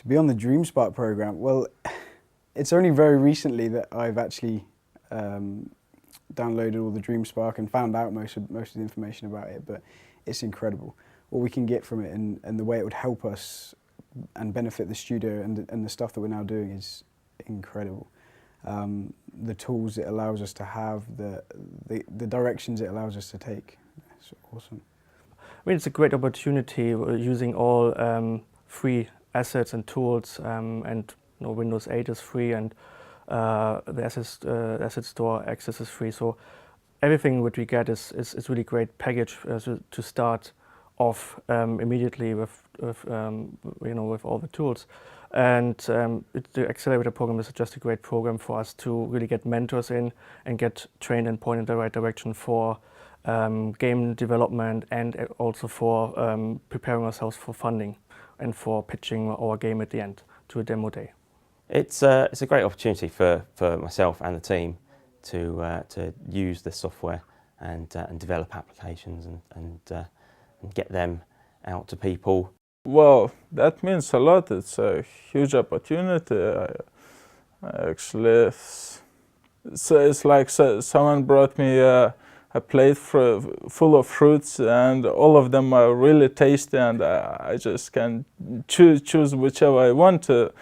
To be on the DreamSpark program, well, it's only very recently that I've actually downloaded all the DreamSpark and found out most of the information about it, but it's incredible what we can get from it, and the way it would help us and benefit the studio and the stuff that we're now doing is incredible. The tools it allows us to have, the directions it allows us to take, it's awesome. I mean, it's a great opportunity using all free assets and tools, and Windows 8 is free, and the asset store access is free. So everything what we get is really great package to start off immediately with all the tools. And the Accelerator program is just a great program for us to really get mentors in and get trained and pointed in the right direction for game development, and also for preparing ourselves for funding and for pitching our game at the end to a demo day. It's a great opportunity for myself and the team to use this software and develop applications and get them out to people. Well, that means a lot. It's a huge opportunity. Actually, it's like someone brought me a plate full of fruits, and all of them are really tasty, and I just can choose whichever I want to.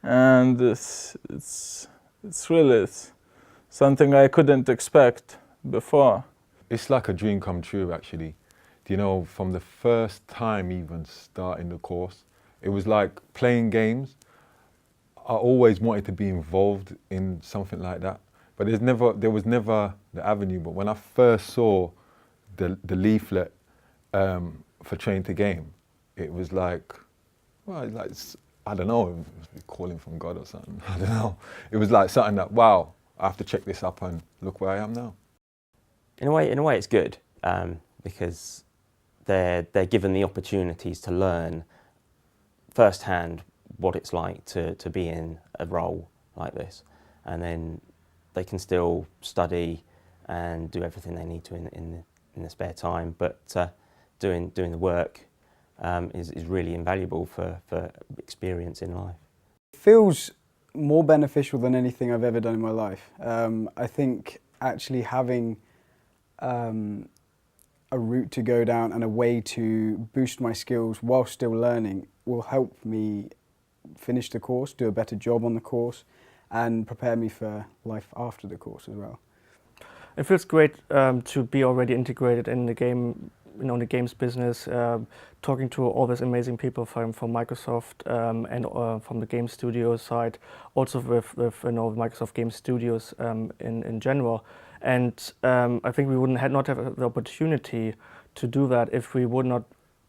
And it's really something I couldn't expect before. It's like a dream come true, actually. You know, from the first time even starting the course, it was like playing games. I always wanted to be involved in something like that, but there was never the avenue. But when I first saw the leaflet for Train2Game, it was like, well, I don't know, it was calling from God or something. I don't know. It was like something that, wow, I have to check this up and look where I am now. In a way, it's good because they're given the opportunities to learn firsthand what it's like to be in a role like this, and then they can still study and do everything they need to in the spare time. But doing the work is really invaluable for experience in life. It feels more beneficial than anything I've ever done in my life. I think actually having a route to go down and a way to boost my skills while still learning will help me finish the course, do a better job on the course, and prepare me for life after the course as well. It feels great to be already integrated in the game, the games business, talking to all these amazing people from Microsoft and from the game studio side, also with Microsoft Game Studios in general. And I think we would not have the opportunity to do that if we would not,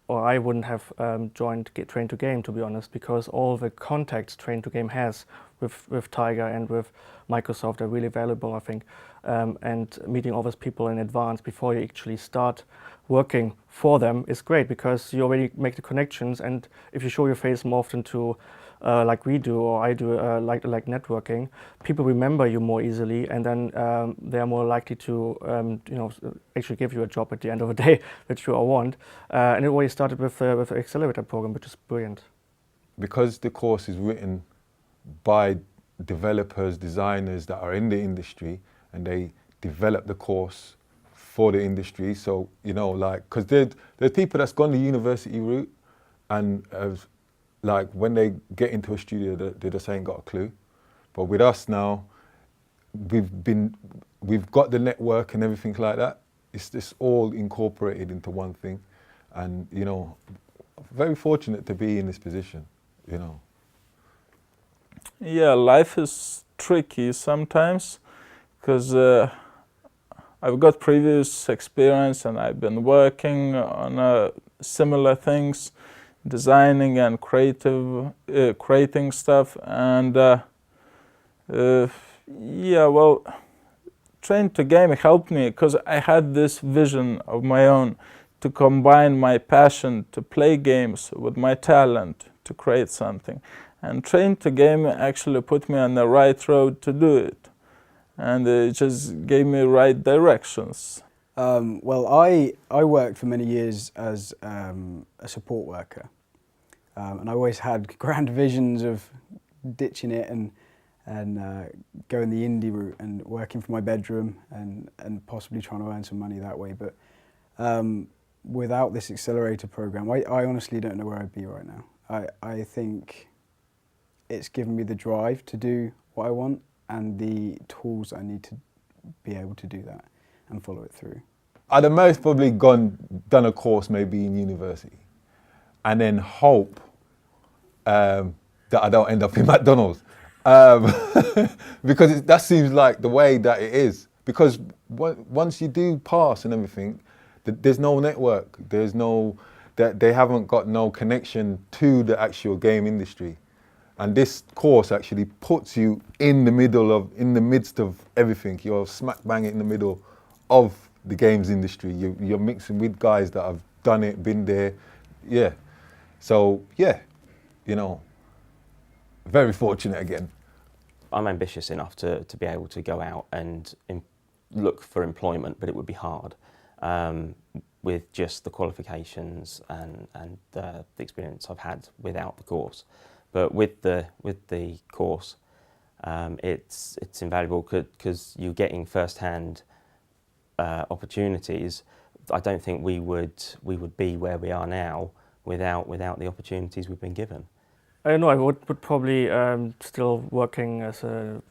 or I wouldn't have joined Train2Game, to be honest, because all the contacts Train2Game has with Tiger and with Microsoft are really valuable, I think. And meeting all those people in advance before you actually start working for them is great, because you already make the connections, and if you show your face more often to like we do, or I do, like networking, people remember you more easily, and then they are more likely to actually give you a job at the end of the day, which you all want. And it already started with the Accelerator program, which is brilliant. Because the course is written by developers, designers that are in the industry, and they develop the course for the industry. So, because there's people that's gone the university route, and like when they get into a studio, they just ain't got a clue. But with us now, we've got the network and everything like that. It's just all incorporated into one thing, and very fortunate to be in this position. Yeah, life is tricky sometimes, because I've got previous experience and I've been working on similar things, designing and creating stuff, and yeah, well, Train2Game helped me because I had this vision of my own to combine my passion to play games with my talent to create something. And Train2Game actually put me on the right road to do it. And it just gave me right directions. Well, I worked for many years as a support worker. And I always had grand visions of ditching it and going the indie route and working from my bedroom and possibly trying to earn some money that way. But without this accelerator program, I honestly don't know where I'd be right now. I think it's given me the drive to do what I want and the tools I need to be able to do that and follow it through. I'd have most probably done a course maybe in university and then hope that I don't end up in McDonald's. Because that seems like the way that it is. Because once you do pass and everything, there's no network, they haven't got no connection to the actual game industry. And this course actually puts you in the midst of everything. You're smack bang in the middle of the games industry. You're mixing with guys that have done it, been there, yeah. So yeah, you know, very fortunate again. I'm ambitious enough to be able to go out and look for employment, but it would be hard with just the qualifications and the experience I've had without the course. But with the course, it's invaluable because you're getting first-hand opportunities. I don't think we would be where we are now without the opportunities we've been given. I don't know. I would probably still working as a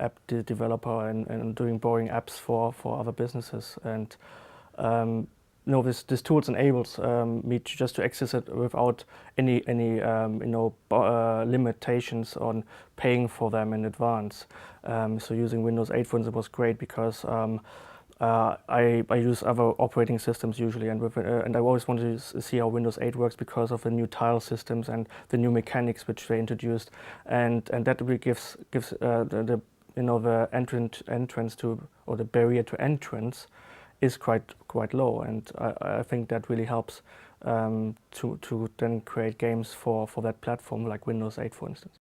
app developer and doing boring apps for other businesses. And this tools enables me to access it without any limitations on paying for them in advance. So using Windows 8, for instance, was great because I use other operating systems usually, and I always wanted to see how Windows 8 works because of the new tile systems and the new mechanics which they introduced, and that really gives the entrance to, or the barrier to entrance is quite low, and I think that really helps to then create games for that platform like Windows 8, for instance.